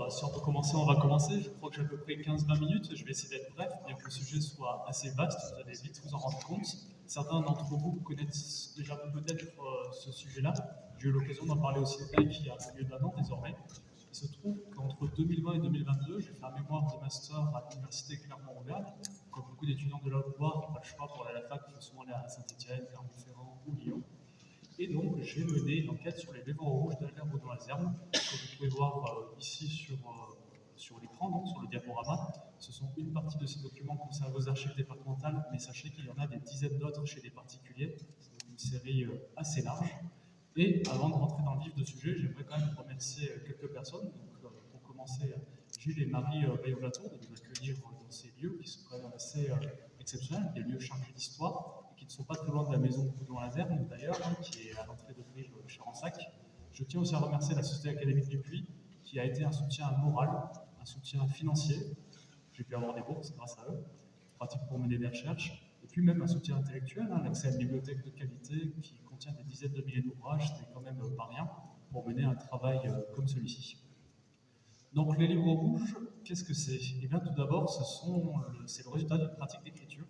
Si on peut commencer, on va commencer. Je crois que j'ai à peu près 15-20 minutes. Je vais essayer d'être bref, bien que le sujet soit assez vaste. Vous allez vite vous en rendre compte. Certains d'entre vous connaissent déjà peut-être ce sujet-là. J'ai eu l'occasion d'en parler aussi avec il y a un peu mieux d'un an désormais. Il se trouve qu'entre 2020 et 2022, j'ai fait un mémoire de master à l'université Clermont-Auvergne. Comme beaucoup d'étudiants de la Haute-Loire qui n'ont pas le choix pour aller à la fac, il faut souvent aller à Saint-Étienne, Clermont-Ferrand ou Lyon. Et donc, j'ai mené une enquête sur les livres rouges d'Albert Baudouin-Lazerne, que vous pouvez voir ici sur l'écran, donc sur le diaporama. Ce sont une partie de ces documents conservés aux archives départementales, mais sachez qu'il y en a des dizaines d'autres chez des particuliers. C'est une série assez large. Et avant de rentrer dans le vif du sujet, j'aimerais quand même remercier quelques personnes. Donc, pour commencer, Gilles et Marie Bayoulato de nous accueillir dans ces lieux qui sont quand même assez exceptionnels, des lieux chargés d'histoire, qui ne sont pas très loin de la maison de Baudouin-Lazerne, d'ailleurs, qui est à l'entrée de Brive chez Ransac. Je tiens aussi à remercier la Société académique du Puy, qui a été un soutien moral, un soutien financier. J'ai pu avoir des bourses grâce à eux, pratique pour mener des recherches, et puis même un soutien intellectuel, l'accès à une bibliothèque de qualité qui contient des dizaines de milliers d'ouvrages, c'est quand même pas rien pour mener un travail comme celui-ci. Donc les livres rouges, qu'est-ce que c'est? Eh bien tout d'abord, c'est le résultat d'une pratique d'écriture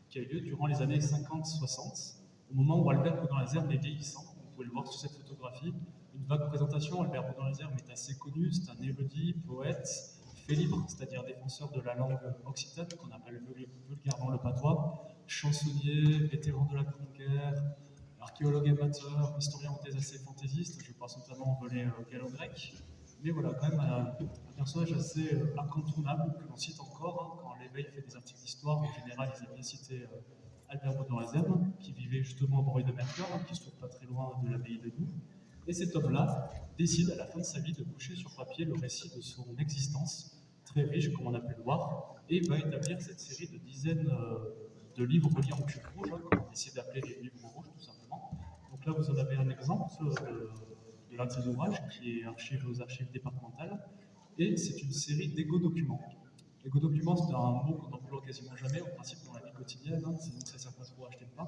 qui a eu lieu durant les années 50-60, au moment où Albert Baudouin-Lazerne est vieillissant. Vous pouvez le voir sur cette photographie. Une vague présentation, Albert Baudouin-Lazerne est assez connu, c'est un érudit, poète, fait libre, c'est-à-dire défenseur de la langue occitane, qu'on appelle vulgairement le patois, chansonnier, vétéran de la Grande Guerre, archéologue amateur, historien en thèse assez fantaisiste, je pense notamment au volet gallo-grec. Mais voilà, quand même un personnage assez incontournable que l'on cite encore. Quand l'éveil fait des articles d'histoire, en général, ils aiment bien citer Albert Baudouin-Lazerne, qui vivait justement au Breuil de Mercure, qui se trouve pas très loin de l'abbaye de Doue. Et cet homme-là décide à la fin de sa vie de coucher sur papier le récit de son existence, très riche, comme on a pu le voir, et va établir cette série de dizaines de livres reliés en cuve rouge, comme on essaie d'appeler les livres rouges, tout simplement. Donc là, vous en avez un exemple de l'un de ces ouvrages, qui est archivé aux archives départementales, et c'est une série d'égo-documents. Égo-documents, c'est un mot qu'on n'emploie quasiment jamais, en principe, dans la vie quotidienne, sinon ça ne sert pas trop à acheter le pain.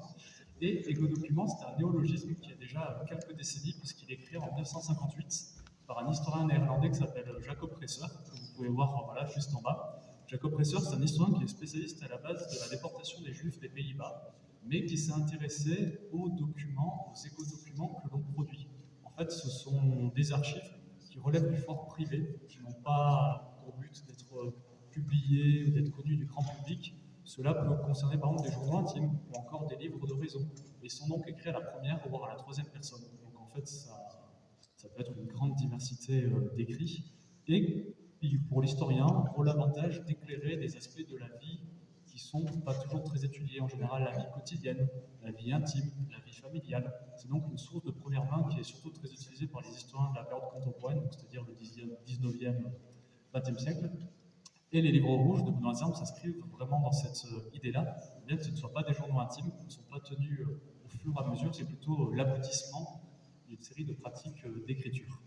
Et égo-documents, c'est un néologisme qui a déjà quelques décennies, puisqu'il est créé en 1958 par un historien néerlandais qui s'appelle Jacob Presser, que vous pouvez voir voilà, juste en bas. Jacob Presser, c'est un historien qui est spécialiste à la base de la déportation des Juifs des Pays-Bas, mais qui s'est intéressé aux documents, aux égo-documents que l'on produit. En fait, ce sont des archives qui relèvent du fort privé, qui n'ont pas pour but d'être publiés ou d'être connus du grand public. Cela peut concerner par exemple des journaux intimes ou encore des livres de raison. Et sont donc écrits à la première, voire à la troisième personne. Donc en fait, ça peut être une grande diversité d'écrits. Et pour l'historien, on a l'avantage d'éclairer des aspects de la vie qui sont pas toujours très étudiés. En général, la vie quotidienne, la vie intime, la vie familiale. C'est donc une source de première main qui est surtout très utilisée par les historiens de la période contemporaine, c'est-à-dire le 19e, 20e siècle. Et les livres rouges de Baudouin-Lazerne s'inscrivent vraiment dans cette idée-là, bien que ce ne soient pas des journaux intimes, qui ne sont pas tenus au fur et à mesure, c'est plutôt l'aboutissement d'une série de pratiques d'écriture.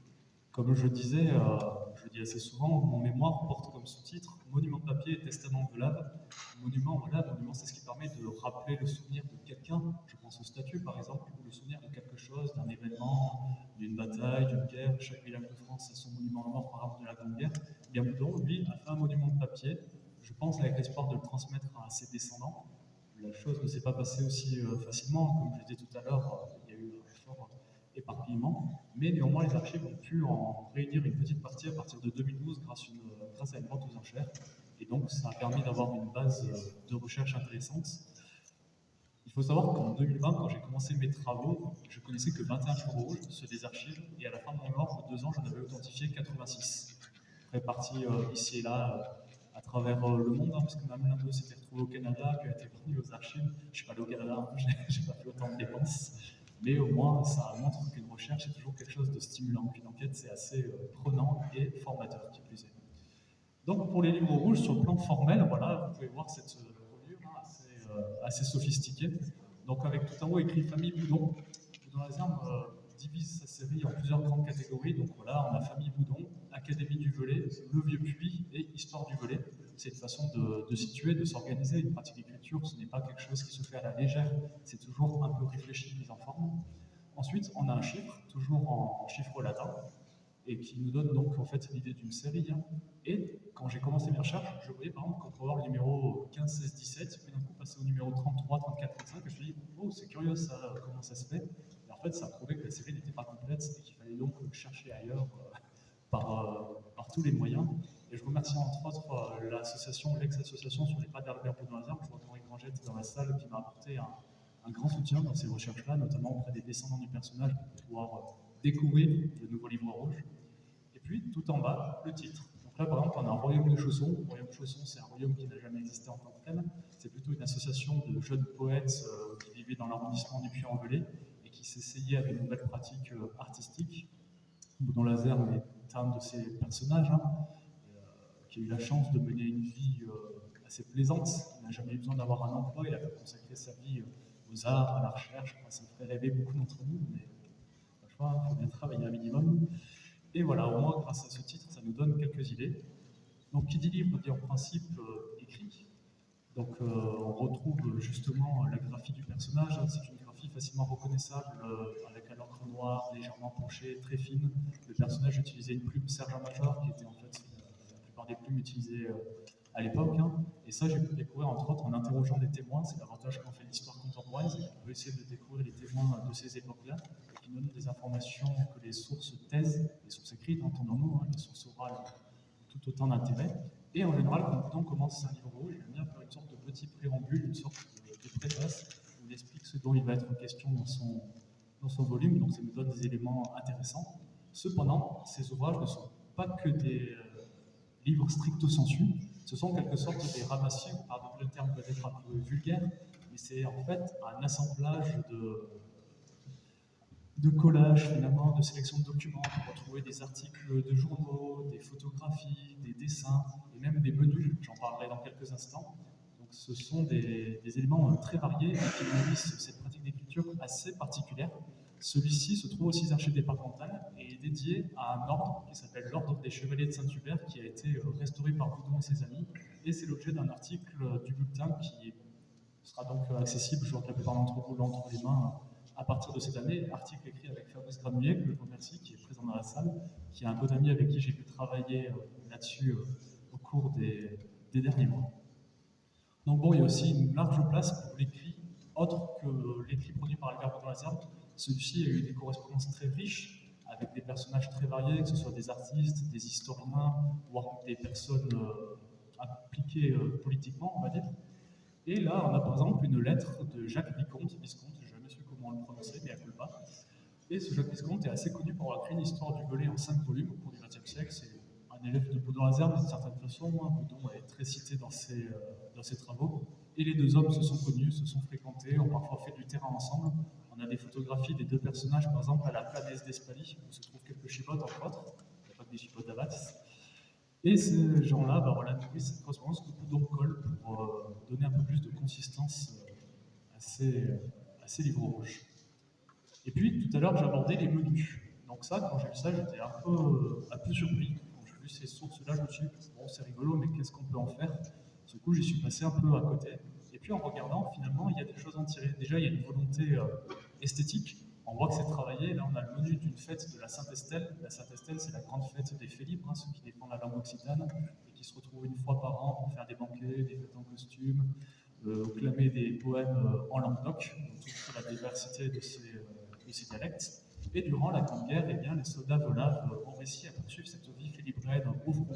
Comme je disais, je le dis assez souvent, mon mémoire porte comme sous-titre Monument de papier et testament de lave. Monument, voilà, monument, c'est ce qui permet de rappeler le souvenir de quelqu'un. Je pense aux statues, par exemple, ou le souvenir de quelque chose, d'un événement, d'une bataille, d'une guerre. Chaque village de France a son monument à mort, par exemple, de la Grande Guerre. Bien Boudon, lui, a fait un monument de papier, je pense avec l'espoir de le transmettre à ses descendants. La chose ne s'est pas passée aussi facilement, comme je le disais tout à l'heure, il y a eu un fort éparpillement, mais néanmoins les archives ont pu en réunir une petite partie à partir de 2012 grâce à une vente aux enchères, et donc ça a permis d'avoir une base de recherche intéressante. Il faut savoir qu'en 2020, quand j'ai commencé mes travaux, je connaissais que 21 livres rouges, ceux des archives, et à la fin de mon mémoire, de 2 ans, j'en avais authentifié 86, répartis ici et là à travers le monde, parce que même l'un d'eux s'était retrouvé au Canada, qui a été vendu aux archives. Je ne suis pas allé au Canada, j'ai pas fait autant de dépenses. Mais au moins, ça montre qu'une recherche est toujours quelque chose de stimulant, qu'une enquête, c'est assez prenant et formateur, qui plus est. Donc, pour les livres rouges, sur le plan formel, voilà, vous pouvez voir cette reliure assez sophistiquée. Donc, avec tout en haut écrit Famille Boudon. Baudouin-Lazerne divise sa série en plusieurs grandes catégories. Donc, voilà, on a Famille Boudon, Académie du Velay, Le Vieux Puy et Histoire du Velay. C'est une façon de situer, de s'organiser. Une pratique d'écriture, ce n'est pas quelque chose qui se fait à la légère, c'est toujours un peu réfléchi, mis en forme. Ensuite, on a un chiffre, toujours en chiffre latin. et qui nous donne donc en fait l'idée d'une série. Hein. Et quand j'ai commencé mes recherches, je voyais par exemple qu'on peut voir le numéro 15, 16, 17, puis d'un coup passer au numéut 33, 34, 35, et je me suis dit, oh c'est curieux ça, comment ça se fait. Et en fait ça prouvait que la série n'était pas complète et qu'il fallait donc chercher ailleurs par tous les moyens. Et je remercie entre autres l'association, l'ex-association sur les pas d'Albert Poudre-Hazard, je vois Henri Grangette dans la salle qui m'a apporté un grand soutien dans ces recherches-là, notamment auprès des descendants du personnage pour pouvoir découvrir le nouveau livre rouge. Et puis, tout en bas, le titre. Donc là, par exemple, on a un royaume de Chausson. Le royaume de Chausson, c'est un royaume qui n'a jamais existé en tant que tel. C'est plutôt une association de jeunes poètes qui vivaient dans l'arrondissement du Puy-en-Velay et qui s'essayaient à de nouvelles pratiques artistiques. Baudon-Lazare est un de ces personnages qui a eu la chance de mener une vie assez plaisante. Il n'a jamais eu besoin d'avoir un emploi. Il a consacré sa vie aux arts, à la recherche. Enfin, ça me ferait rêver beaucoup d'entre nous, mais il faut bien travailler un minimum. Et voilà, au moins grâce à ce titre, ça nous donne quelques idées. Donc qui dit livre dit en principe écrit. Donc on retrouve justement la graphie du personnage. C'est une graphie facilement reconnaissable avec à l'encre noire, légèrement penchée, très fine. Le personnage utilisait une plume Sergent-Major qui était en fait la plupart des plumes utilisées à l'époque. Hein. Et ça, j'ai pu découvrir entre autres en interrogeant des témoins. C'est l'avantage qu'en fait l'histoire contemporaine, c'est qu'on peut essayer de découvrir les témoins de ces époques-là et qui nous donnent des informations que les sources taisent, les sources écrites, entendons-nous, hein, les sources orales tout autant d'intérêt. Et en général, quand on commence un livre rouge, j'aime bien faire une sorte de petit préambule, une sorte de préface où il explique ce dont il va être question dans son volume, donc ça nous donne des éléments intéressants. Cependant, ces ouvrages ne sont pas que des livres stricto sensu, ce sont en quelque sorte des ramassis, pardon, le terme peut être un peu vulgaire, mais c'est en fait un assemblage de collages finalement, de sélection de documents pour retrouver des articles de journaux, des photographies, des dessins et même des menus, j'en parlerai dans quelques instants. Donc ce sont des éléments très variés et qui nourrissent cette pratique d'écriture assez particulière. Celui-ci se trouve aux 6 archives départementales et est dédié à un ordre qui s'appelle l'Ordre des Chevaliers de Saint-Hubert qui a été restauré par Boudon et ses amis et c'est l'objet d'un article du bulletin qui sera donc accessible, je vois que la plupart d'entre vous l'ont entre les mains à partir de cette année, article écrit avec Fabrice Granouillet, que je remercie, qui est présent dans la salle, qui est un bon ami avec qui j'ai pu travailler là-dessus au cours des derniers mois. Donc bon, il y a aussi une large place pour l'écrit, autre que l'écrit produit par Albert Boudon-Lazare. Celui-ci a eu des correspondances très riches, avec des personnages très variés, que ce soit des artistes, des historiens, voire des personnes impliquées politiquement, on va dire. Et là, on a par exemple une lettre de Jacques Visconti, je ne sais plus comment le prononcer, mais à culpa. Et ce Jacques Visconti est assez connu pour avoir écrit une histoire du volet en 5 volumes au cours du XXe siècle. C'est un élève de Baudon-Lazare, d'une certaine façon. Boudon est très cité dans ses travaux. Et les deux hommes se sont connus, se sont fréquentés, ont parfois fait du terrain ensemble. On a des photographies des deux personnages, par exemple, à la Planaise d'Espalie, où se trouvent quelques chipotes, entre autres. Il n'y a pas que des chipotes d'Abatz. Et ces gens-là nourrissent cette correspondance que Boudon colle pour donner un peu plus de consistance à ces livres rouges. Et puis, tout à l'heure, j'ai abordé les menus. Donc ça, quand j'ai vu ça, j'étais un peu surpris. Quand j'ai vu ces sources-là, je me suis dit, bon, c'est rigolo, mais qu'est-ce qu'on peut en faire? Du coup, j'y suis passé un peu à côté. Et puis, en regardant, finalement, il y a des choses à en tirer. Déjà, il y a une volonté esthétique. On voit que c'est travaillé. Là, on a le menu d'une fête de la Saint-Estelle. La Saint-Estelle, c'est la grande fête des faits libres, ceux qui défendent la langue occitane et qui se retrouvent une fois par an pour faire des banquets, des fêtes en costume, clamer des poèmes en languedoc, toute la diversité de ces dialectes. Et durant la Grande Guerre, eh bien, les soldats volaves ont réussi à poursuivre cette vie félibraine au front,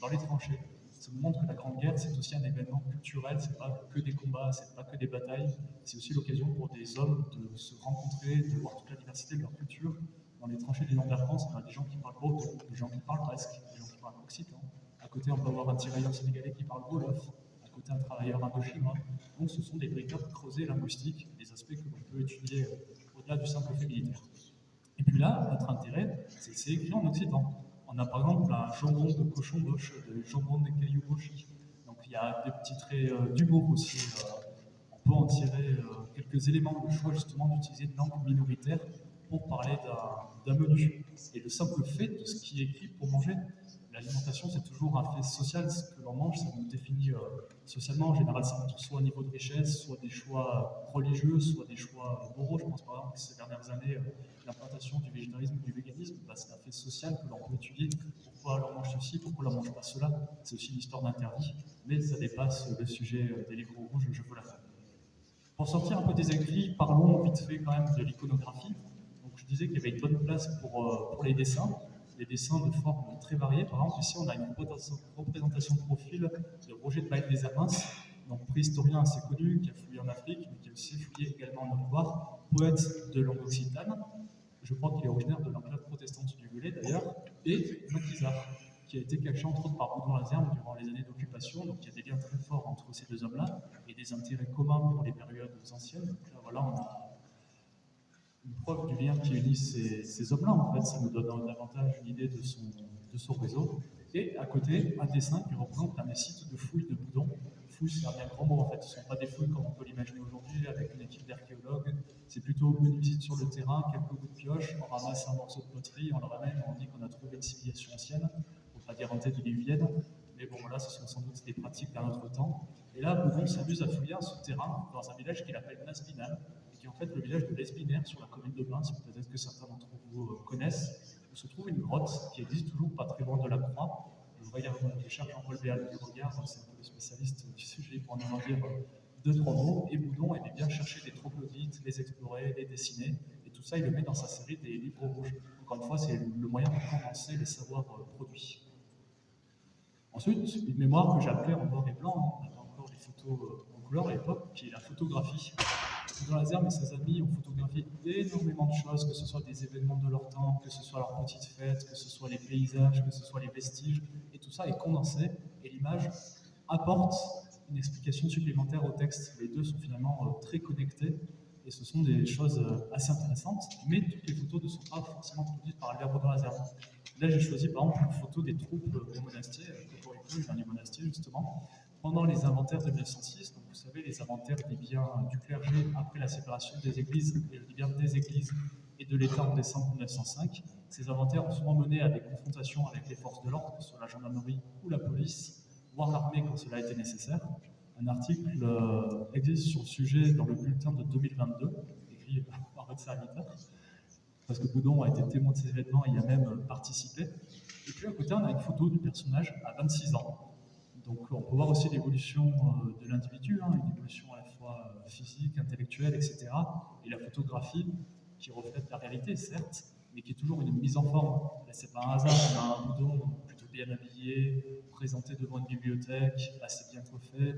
dans les tranchées. Ça nous montre que la Grande Guerre, c'est aussi un événement culturel, c'est pas que des combats, c'est pas que des batailles, c'est aussi l'occasion pour des hommes de se rencontrer, de voir toute la diversité de leur culture. Dans les tranchées du nord de la France, on a des gens qui parlent breton, des gens qui parlent basque, des gens qui parlent occitan. À côté, on peut avoir un tirailleur sénégalais qui parle wolof, à côté, un travailleur indochinois. Donc, ce sont des véritables creusets linguistiques, des aspects que l'on peut étudier au-delà du simple fait militaire. Et puis là, notre intérêt, c'est que c'est écrit en occitan. On a par exemple un jambon de cochon boche, le jambon des cailloux bochis. Donc il y a des petits traits d'humour aussi. On peut en tirer quelques éléments de choix justement d'utiliser une langue minoritaire pour parler d'un menu. Et le simple fait de ce qui est écrit pour manger, l'alimentation, c'est toujours un fait social. Ce que l'on mange, ça nous définit socialement. En général, ça montre soit un niveau de richesse, soit des choix religieux, soit des choix moraux. Je pense par exemple que ces dernières années, l'implantation du végétarisme ou du véganisme, bah, c'est un fait social que l'on peut étudier. Pourquoi l'on mange ceci, pourquoi l'on ne mange pas cela. C'est aussi une histoire d'interdit, mais ça dépasse le sujet des livres rouges, je vous l'affirme. Pour sortir un peu des écrits, parlons vite fait quand même de l'iconographie. Donc je disais qu'il y avait une bonne place pour les dessins de formes très variées. Par exemple, ici on a une représentation de profil de Roger de Baïf des Hermins, donc préhistorien assez connu, qui a fouillé en Afrique, mais qui a aussi fouillé également en Haute-Loire, poète de langue occitane. Je crois qu'il est originaire de l'enclave protestante du Velay d'ailleurs, et maquisard, qui a été caché entre autres par Baudouin-Lazerne durant les années d'occupation. Donc il y a des liens très forts entre ces deux hommes-là et des intérêts communs pour les périodes anciennes. Donc là, voilà, on a une preuve du lien qui unit ces hommes-là. En fait, ça nous donne davantage une idée de son réseau. Et à côté, un dessin qui représente un site de fouilles de Boudon. Fouilles, c'est un bien grand mot en fait. Ce ne sont pas des fouilles comme on peut l'imaginer aujourd'hui avec une équipe d'archéologues. C'est plutôt une visite sur le terrain, quelques coups de pioche, on ramasse un morceau de poterie, on le ramène, on dit qu'on a trouvé une civilisation ancienne, pour ne pas dire antédiluvienne. Mais bon, voilà, ce sont sans doute des pratiques d'un autre temps. Et là, Boudon s'amuse à fouiller un souterrain dans un village qu'il appelle Naspinal, qui est en fait le village de l'Espinaire sur la commune de Bains, peut-être que certains d'entre vous connaissent, où se trouve une grotte qui existe toujours pas très loin de la Croix. Je cherche Jean-Paul Béal du regard, c'est un peu le spécialiste du sujet pour en dire deux, trois mots. Et Boudon aimait bien chercher des troglodytes, les explorer, les dessiner, et tout ça il le met dans sa série des livres rouges. Encore une fois, c'est le moyen de condenser les savoirs produits. Ensuite, une mémoire que j'appelais en noir et blanc, on avait encore des photos en couleur à l'époque, qui est la photographie. Baudouin-Lazerne et ses amis ont photographié énormément de choses, que ce soit des événements de leur temps, que ce soit leurs petites fêtes, que ce soit les paysages, que ce soit les vestiges, et tout ça est condensé, et l'image apporte une explication supplémentaire au texte. Les deux sont finalement très connectés, et ce sont des choses assez intéressantes, mais toutes les photos ne sont pas forcément produites par Albert Baudouin-Lazerne. Là, j'ai choisi par exemple une photo des troupes au monastier, il vient du monastier justement, pendant les inventaires de 1906, donc vous savez, les inventaires des biens du clergé après la séparation des églises, et je dis bien des églises et de l'État en décembre 1905. Ces inventaires ont souvent mené à des confrontations avec les forces de l'ordre, que ce soit la gendarmerie ou la police, voire l'armée quand cela était nécessaire. Un article existe sur le sujet dans le bulletin de 2022, écrit par votre serviteur, parce que Boudon a été témoin de ces événements et y a même participé. Et puis à côté, on a une photo du personnage à 26 ans. Donc on peut voir aussi l'évolution de l'individu, une évolution à la fois physique, intellectuelle, etc. Et la photographie qui reflète la réalité, certes, mais qui est toujours une mise en forme. Là, c'est pas un hasard, on a un Boudon plutôt bien habillé, présenté devant une bibliothèque, assez bien coiffé.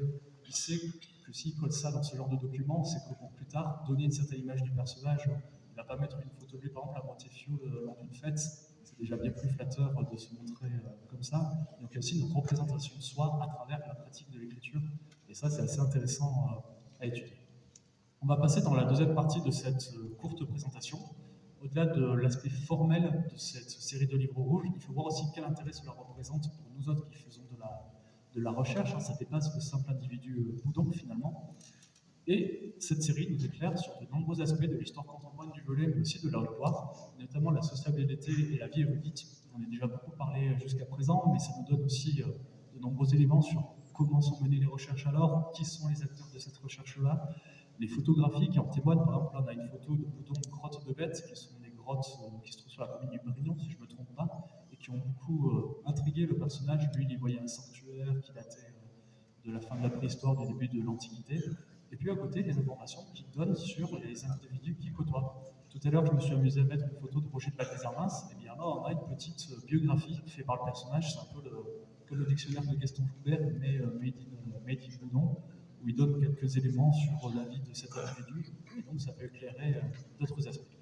Il sait que s'il colle ça dans ce genre de document, c'est que pour plus tard, donner une certaine image du personnage, il ne va pas mettre une photo de lui, par exemple, à moitié fioul lors d'une fête. C'est déjà bien plus flatteur de se montrer comme ça. Donc il y a aussi une représentation de soi à travers la pratique de l'écriture. Et ça, c'est assez intéressant à étudier. On va passer dans la deuxième partie de cette courte présentation. Au-delà de l'aspect formel de cette série de livres rouges, il faut voir aussi quel intérêt cela représente pour nous autres qui faisons de la recherche. Ça dépasse le simple individu Boudon finalement. Et cette série nous éclaire sur de nombreux aspects de l'histoire contemporaine du Velay, mais aussi de la Haute-Loire, notamment la sociabilité et la vie érudite. On en a déjà beaucoup parlé jusqu'à présent, mais ça nous donne aussi de nombreux éléments sur comment sont menées les recherches alors, qui sont les acteurs de cette recherche-là, les photographies qui en témoignent. Par exemple, là, on a une photo de Boudon grottes de bêtes, qui sont des grottes qui se trouvent sur la commune du Brignon, si je ne me trompe pas, et qui ont beaucoup intrigué le personnage. Lui, il y voyait un sanctuaire qui datait de la fin de la préhistoire, du début de l'Antiquité. Et puis à côté, des informations qui donnent sur les individus qui côtoient. Tout à l'heure, je me suis amusé à mettre une photo de Roger de Bac-des-Hermins. Et bien là, on a une petite biographie faite par le personnage. C'est un peu comme le dictionnaire de Gaston Joubert, mais made in Boudon, où il donne quelques éléments sur la vie de cet individu. Et donc, ça peut éclairer d'autres aspects.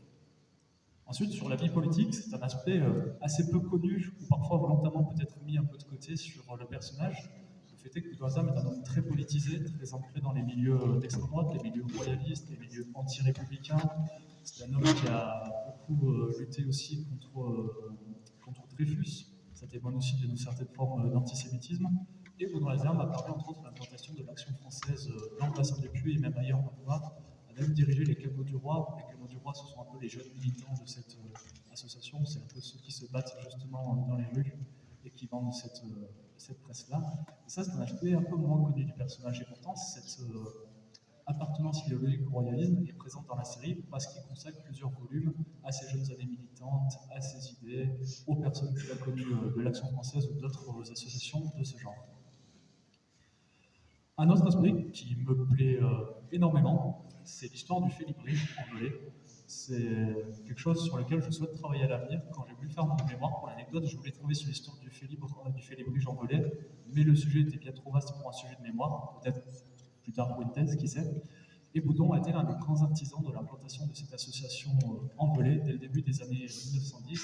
Ensuite, sur la vie politique, c'est un aspect assez peu connu, ou parfois volontairement peut-être mis un peu de côté sur le personnage. Le fait est que Baudouin est un homme très politisé, très ancré dans les milieux d'extrême droite, les milieux royalistes, les milieux anti-républicains. C'est un homme qui a beaucoup lutté aussi contre Dreyfus. Ça témoigne aussi d'une certaine forme d'antisémitisme. Et Baudouin a parlé entre autres de l'implantation de l'Action française dans le bassin du Puy et même ailleurs en Haute-Loire, a même dirigé les Camelots du Roi. Les Camelots du Roi, ce sont un peu les jeunes militants de cette association. C'est un peu ceux qui se battent justement dans les rues et qui vivant de cette presse-là. Et ça, c'est un aspect un peu moins connu du personnage. Et pourtant, cette appartenance idéologique au royalisme est présente dans la série parce qu'il consacre plusieurs volumes à ses jeunes années militantes, à ses idées, aux personnes qu'il a connues de l'Action française ou d'autres associations de ce genre. Un autre aspect qui me plaît énormément, c'est l'histoire du Félibrige anglais. C'est quelque chose sur lequel je souhaite travailler à l'avenir. Quand j'ai voulu faire mon mémoire, pour l'anecdote, je voulais trouver sur l'histoire du Félibrige anglais, mais le sujet était bien trop vaste pour un sujet de mémoire, peut-être plus tard pour une thèse, qui sait. Et Boudon a été l'un des grands artisans de l'implantation de cette association en Velay dès le début des années 1910,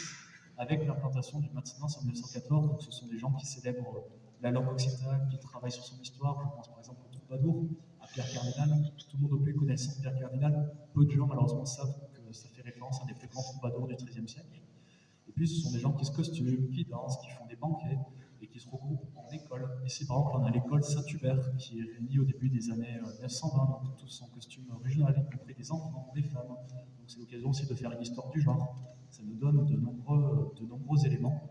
avec l'implantation du Maintenance en 1914. Donc ce sont des gens qui célèbrent la langue occitane, qui travaillent sur son histoire. Je pense par exemple au troubadour, à Pierre Cardinal. Tout le monde au plus connaît le Pierre Cardinal. Peu de gens malheureusement savent que ça fait référence à un des plus grands troubadours du XIIIe siècle. Et puis ce sont des gens qui se costument, qui dansent, qui font des banquets et qui se regroupent en école. Ici par exemple on a l'école Saint-Hubert qui est réunie au début des années 1920, donc tous en costume régional, y compris des enfants, des femmes. Donc c'est l'occasion aussi de faire une histoire du genre. Ça nous donne de nombreux éléments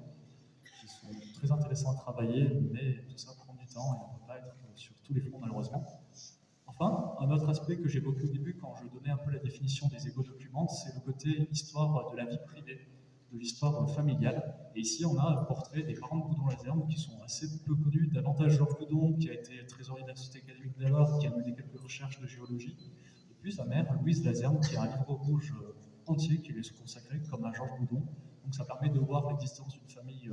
qui sont très intéressants à travailler, mais tout ça prend du temps et on ne peut pas être sur tous les fronts malheureusement. Enfin, un autre aspect que j'évoquais au début quand je donnais un peu la définition des égo-documents, c'est le côté histoire de la vie privée, de l'histoire familiale. Et ici, on a un portrait des parents de Boudon-Lazerne qui sont assez peu connus, davantage Georges Boudon, qui a été trésorier de la Société académique d'alors, qui a mené quelques recherches de géologie, et puis sa mère, Louise Lazerne, qui a un livre rouge entier qui lui est consacré, comme à Georges Boudon. Donc ça permet de voir l'existence d'une famille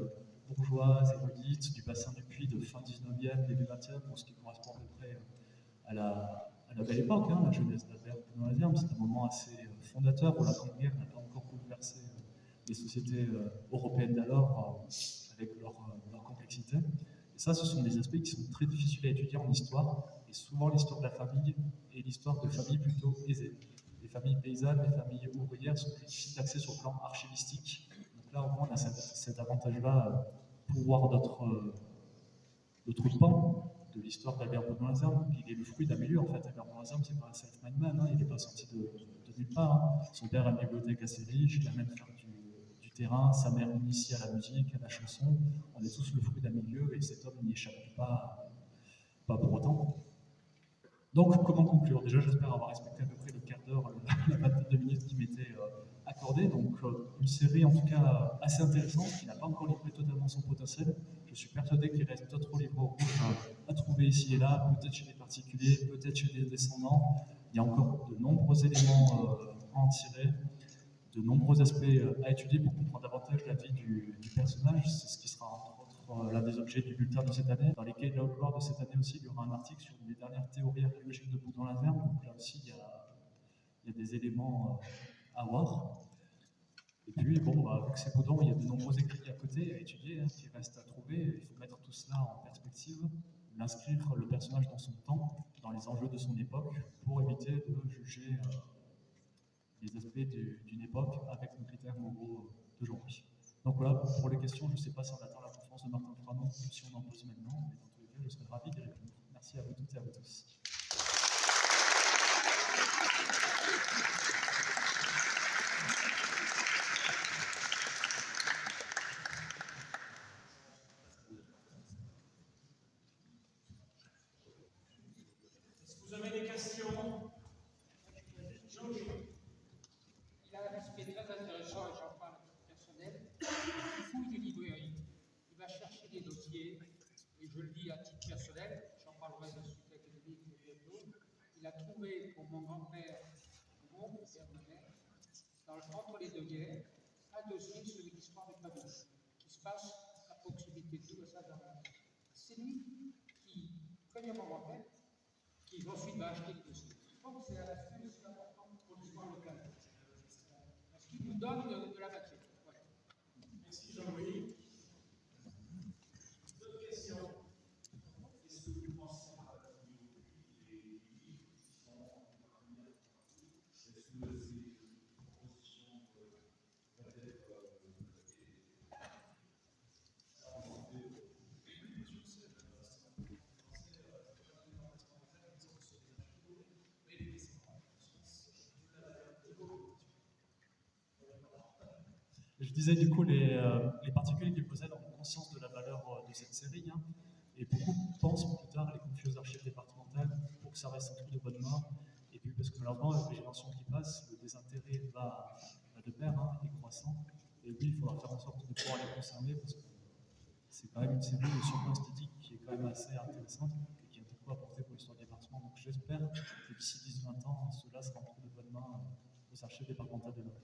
bourgeoise, érudite, du bassin du Puy de fin 19e, début 20e, pour ce qui correspond à peu près à la belle époque, hein, la jeunesse d'Albert Boudon-Lazerne. C'est un moment assez fondateur où la Grande Guerre n'a pas encore bouleversé les sociétés européennes d'alors avec leur complexité. Et ça, ce sont des aspects qui sont très difficiles à étudier en histoire, et souvent l'histoire de la famille est l'histoire de familles plutôt aisées. Les familles paysannes, les familles ouvrières sont plus difficiles d'accès sur le plan archivistique. Donc là, au moins, on a cet avantage-là pour voir d'autres pans de l'histoire d'Albert Boudon-Lazerne. Il est le fruit d'un milieu, en fait. Albert Boudon-Lazerne, c'est pas un self-made man, hein, il n'est pas sorti de nulle part. Hein. Son père a une bibliothèque assez riche, il amène faire du terrain, sa mère initie à la musique, à la chanson. On est tous le fruit d'un milieu et cet homme n'y échappe pas pour autant. Donc, comment conclure? Déjà, j'espère avoir respecté à peu près le quart d'heure, la vingtaine de minutes qui m'était accordée. Donc, une série en tout cas assez intéressante qui n'a pas encore livré totalement son potentiel. Je suis persuadé qu'il reste d'autres livres rouges à trouver ici et là, peut-être chez des particuliers, peut-être chez des descendants. Il y a encore de nombreux éléments à en tirer, de nombreux aspects à étudier pour comprendre davantage la vie du personnage. C'est ce qui sera entre autres l'un des objets du bulletin de cette année. Dans les cahiers de la Haute-Loire de cette année aussi, il y aura un article sur les dernières théories archéologiques de Boudon-Lazerne. Donc là aussi, il y a des éléments à voir. Et puis, bon, vu que c'est Boudon, il y a de nombreux écrits à côté, à étudier, hein, qui restent à trouver. Il faut mettre tout cela en perspective, l'inscrire le personnage dans son temps, dans les enjeux de son époque, pour éviter de juger les aspects d'une époque avec nos critères moraux d'aujourd'hui. Donc voilà, pour les questions, je ne sais pas si on attend la conférence de Martin Framont ou si on en pose maintenant, mais dans tous les cas, je serai ravi d'y répondre. Merci à vous toutes et à vous tous. Est-ce que vous avez des questions? Il a un aspect très intéressant, et j'en parle personnel. Il fouille des librairies, il va chercher des dossiers, et je le dis à titre personnel, j'en parlerai de la Société académique bientôt. Il a trouvé pour mon grand-père, mon père de mère, entre les deux guerres, un dossier sur l'histoire des familles, qui se passe à proximité de tout ça. C'est lui qui connaît mon grand-père, qui ensuite va acheter le dossier. Je pense que c'est un aspect aussi important pour l'histoire locale. Parce qu'il nous donne de la matière. Voilà. Merci Jean-Louis. D'autres questions? Est-ce que vous pensez les livres qui sont en première partie? Est-ce que ces propositions peuvent être Je disais du coup, les particuliers qui possèdent ont conscience de la valeur de cette série. Hein. Et beaucoup pensent plus tard à les confier aux archives départementales pour que ça reste un truc de bonne main. Et puis parce que malheureusement, avec les générations qui passent, le désintérêt va de pair, hein, et croissant. Et oui, il faudra faire en sorte de pouvoir les conserver parce que c'est quand même une série sur le plan esthétique qui est quand même assez intéressante et qui a beaucoup apporté pour l'histoire du département. Donc j'espère que d'ici 10-20 ans, cela sera entre de bonnes mains aux archives départementales de l'Europe.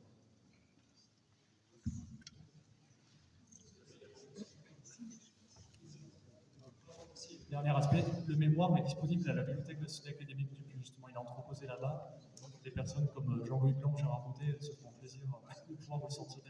Dernier aspect, le mémoire est disponible à la bibliothèque de la Société académique du Puy, justement, il est entreposé là-bas. Donc des personnes comme Jean-Louis Blanc, Gérard Baudet se font plaisir de pouvoir vous le sortir